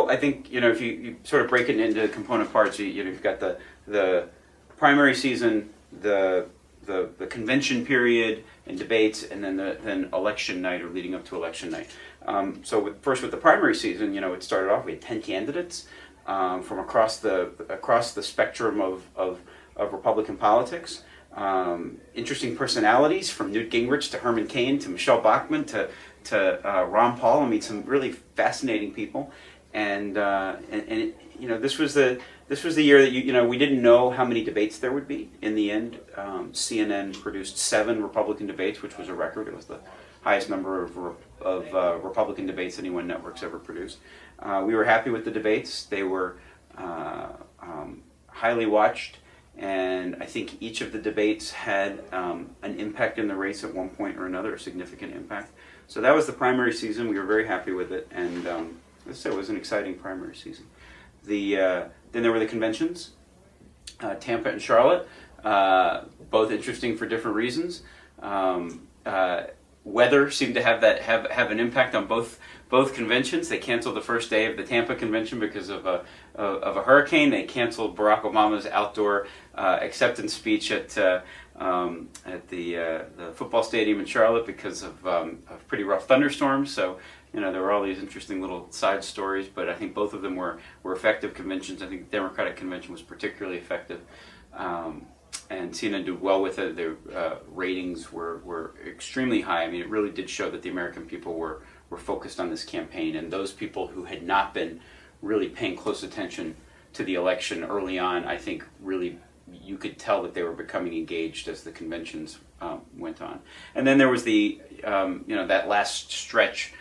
Well, I think if you sort of break it into component parts, you've got the primary season, the convention period and debates, and then election night or leading up to election night. So first with the primary season, it started off. We had 10 candidates from across the spectrum of Republican politics. Interesting personalities from Newt Gingrich to Herman Cain to Michelle Bachmann to Ron Paul. I mean, some really fascinating people. And this was the year that we didn't know how many debates there would be. In the end, CNN produced 7 Republican debates, which was a record. It was the highest number of Republican debates any one network's ever produced. We were happy with the debates. They were highly watched, and I think each of the debates had an impact in the race at one point or another, a significant impact. So that was the primary season. We were very happy with it, and as I said, it was an exciting primary season. Then there were the conventions, Tampa and Charlotte, both interesting for different reasons. Weather seemed to have an impact on both conventions. They canceled the first day of the Tampa convention because of a hurricane. They canceled Barack Obama's outdoor acceptance speech at the football stadium in Charlotte because of pretty rough thunderstorms. So there were all these interesting little side stories, but I think both of them were effective conventions. I think the Democratic convention was particularly effective. And CNN did well with it. Their ratings were extremely high. I mean, it really did show that the American people were focused on this campaign, and those people who had not been really paying close attention to the election early on, I think really you could tell that they were becoming engaged as the conventions went on. And then there was that last stretch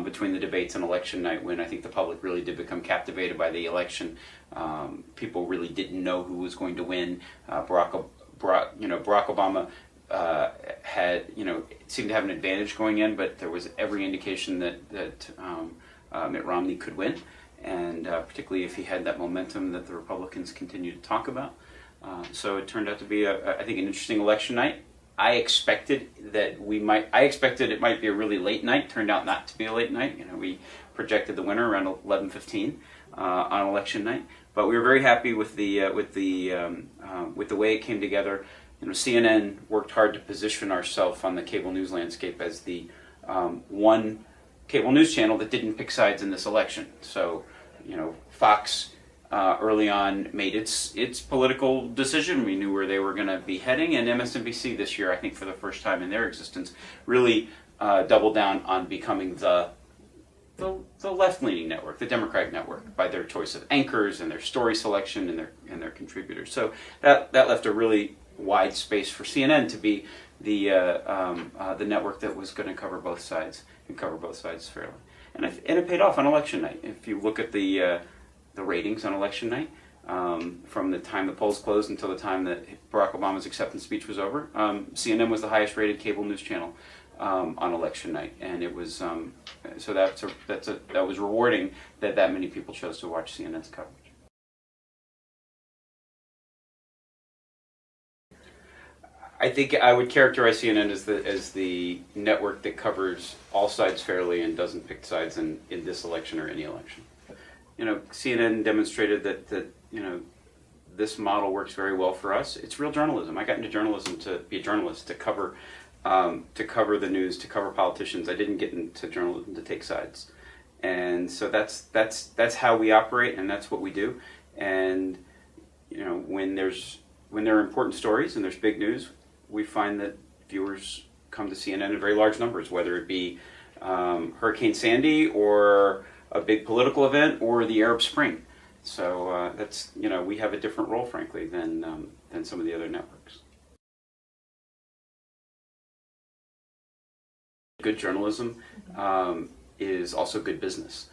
between the debates and election night when I think the public really did become captivated by the election. People really didn't know who was going to win. Barack Obama seemed to have an advantage going in, but there was every indication that Mitt Romney could win, and particularly if he had that momentum that the Republicans continue to talk about. So it turned out to be, I think, an interesting election night. I expected it might be a really late night. Turned out not to be a late night. We projected the winner around 11:15 on election night, but we were very happy with the way it came together. CNN worked hard to position ourselves on the cable news landscape as the one cable news channel that didn't pick sides in this election. So, Fox early on made its political decision. We knew where they were going to be heading, and MSNBC this year, I think for the first time in their existence, really doubled down on becoming the left-leaning network, the Democratic network, by their choice of anchors and their story selection and their contributors. So that left a really wide space for CNN to be the network that was going to cover both sides and cover both sides fairly. And it paid off on election night. If you look at the ratings on election night, from the time the polls closed until the time that Barack Obama's acceptance speech was over, CNN was the highest rated cable news channel on election night, and it was so that was rewarding that many people chose to watch CNN's coverage. I think I would characterize CNN as the network that covers all sides fairly and doesn't pick sides in this election or any election. CNN demonstrated that this model works very well for us. It's real journalism. I got into journalism to be a journalist, to cover the news, to cover politicians. I didn't get into journalism to take sides, and so that's how we operate, and that's what we do. And when there are important stories and there's big news, we find that viewers come to CNN in very large numbers, whether it be Hurricane Sandy or a big political event or the Arab Spring. So that's we have a different role, frankly, than some of the other networks. Good journalism is also good business.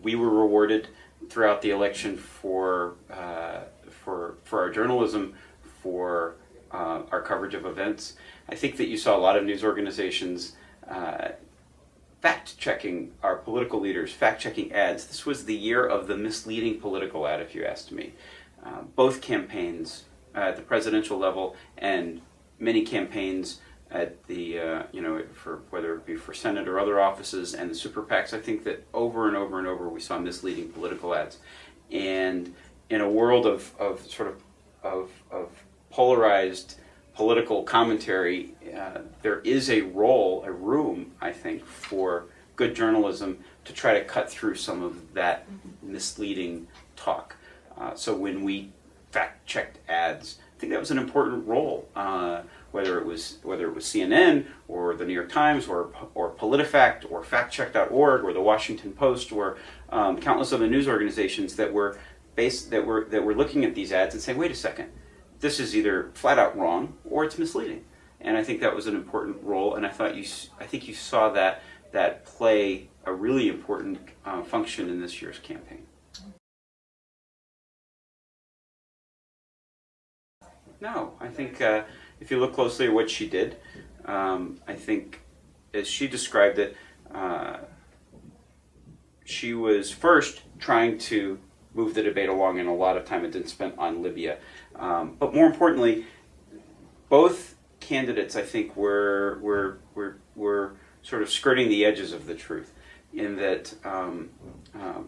We were rewarded throughout the election for our journalism, for our coverage of events. I think that you saw a lot of news organizations fact-checking our political leaders, fact-checking ads. This was the year of the misleading political ad, if you asked me. Both campaigns at the presidential level and many campaigns at the for whether it be for Senate or other offices and the super PACs. I think that over and over and over we saw misleading political ads, and in a world of polarized political commentary, there is a room, I think, for good journalism to try to cut through some of that misleading talk. So when we fact-checked ads, I think that was an important role. Whether it was CNN or the New York Times or PolitiFact or FactCheck.org or the Washington Post or countless other news organizations that were looking at these ads and saying, wait a second, this is either flat out wrong or it's misleading. And I think that was an important role, and I think you saw that play a really important function in this year's campaign. No, I think if you look closely at what she did, I think as she described it, she was first trying to move the debate along, and a lot of time had been spent on Libya. But more importantly, both candidates, I think, were sort of skirting the edges of the truth. In that,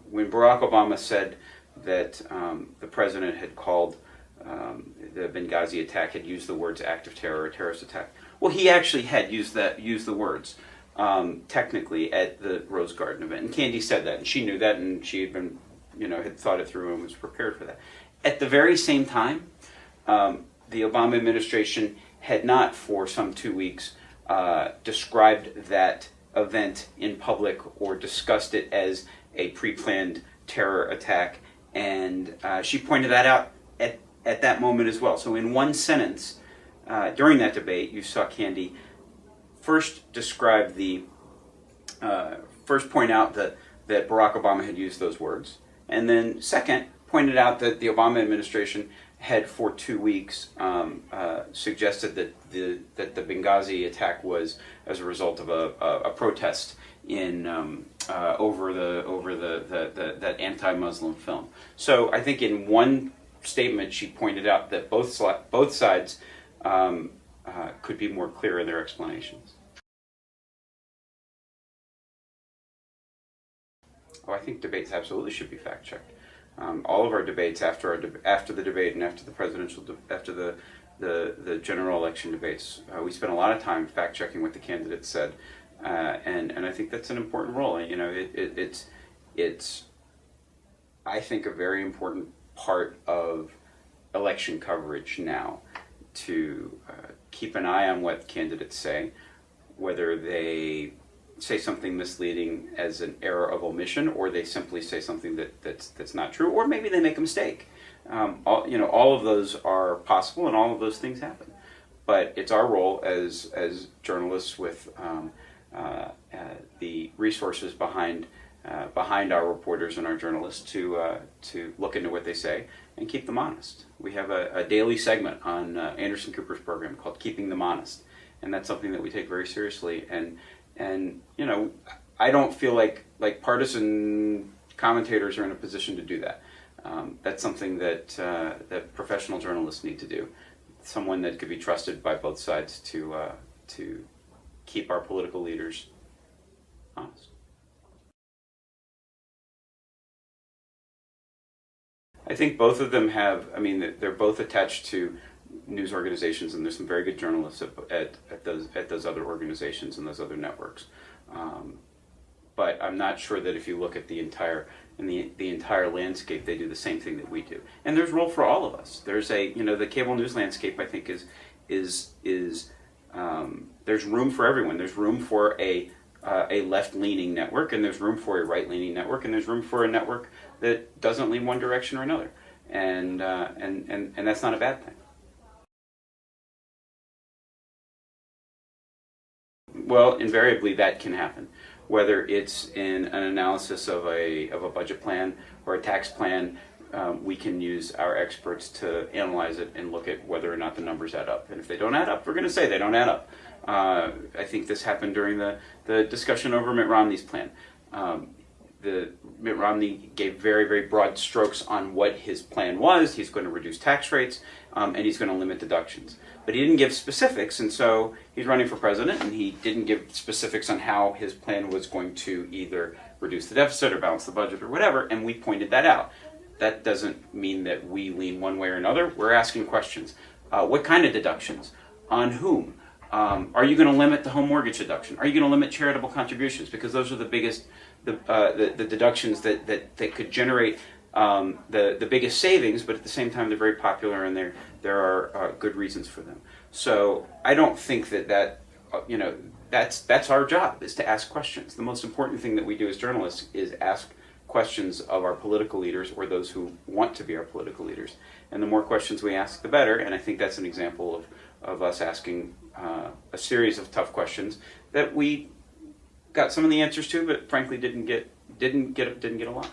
when Barack Obama said that the president had called the Benghazi attack, had used the words act of terror or terrorist attack. Well, he actually had used the words technically at the Rose Garden event, and Candy said that, and she knew that, and she had been, had thought it through and was prepared for that. At the very same time, the Obama administration had not, for some 2 weeks, described that event in public or discussed it as a pre-planned terror attack, and she pointed that out at that moment as well. So in one sentence, during that debate, you saw Candy first point out that Barack Obama had used those words, and then second, pointed out that the Obama administration had for 2 weeks suggested that the Benghazi attack was as a result of a protest in over that anti-Muslim film. So I think in one statement she pointed out that both sides could be more clear in their explanations. Oh, I think debates absolutely should be fact-checked. All of our debates after the debate and after the general election debates, we spent a lot of time fact-checking what the candidates said, and I think that's an important role. It's I think a very important part of election coverage now to keep an eye on what candidates say, whether they say something misleading as an error of omission, or they simply say something that's not true, or maybe they make a mistake. All of those are possible, and all of those things happen. But it's our role as journalists with the resources behind our reporters and our journalists to look into what they say and keep them honest. We have a daily segment on Anderson Cooper's program called Keeping Them Honest, and that's something that we take very seriously. And I don't feel like partisan commentators are in a position to do that. That's something that professional journalists need to do. Someone that could be trusted by both sides to keep our political leaders honest. I think both of them they're both attached to news organizations, and there's some very good journalists at those other organizations and those other networks. But I'm not sure that if you look at the entire landscape, they do the same thing that we do. And there's role for all of us. There's the cable news landscape, I think, is there's room for everyone. There's room for a left-leaning network, and there's room for a right-leaning network, and there's room for a network that doesn't lean one direction or another. And that's not a bad thing. Well, invariably that can happen, whether it's in an analysis of a budget plan or a tax plan. We can use our experts to analyze it and look at whether or not the numbers add up. And if they don't add up, we're going to say they don't add up. I think this happened during the discussion over Mitt Romney's plan. Mitt Romney gave very, very broad strokes on what his plan was. He's going to reduce tax rates, and he's going to limit deductions. But he didn't give specifics, and so he's running for president, and he didn't give specifics on how his plan was going to either reduce the deficit or balance the budget or whatever, and we pointed that out. That doesn't mean that we lean one way or another. We're asking questions. What kind of deductions? On whom? Are you going to limit the home mortgage deduction? Are you going to limit charitable contributions? Because those are the biggest, the deductions that could generate the biggest savings, but at the same time they're very popular and there are good reasons for them. So I don't think that that's our job, is to ask questions. The most important thing that we do as journalists is ask questions of our political leaders or those who want to be our political leaders. And the more questions we ask, the better. And I think that's an example of us asking a series of tough questions that we got some of the answers to, but frankly didn't get a lot.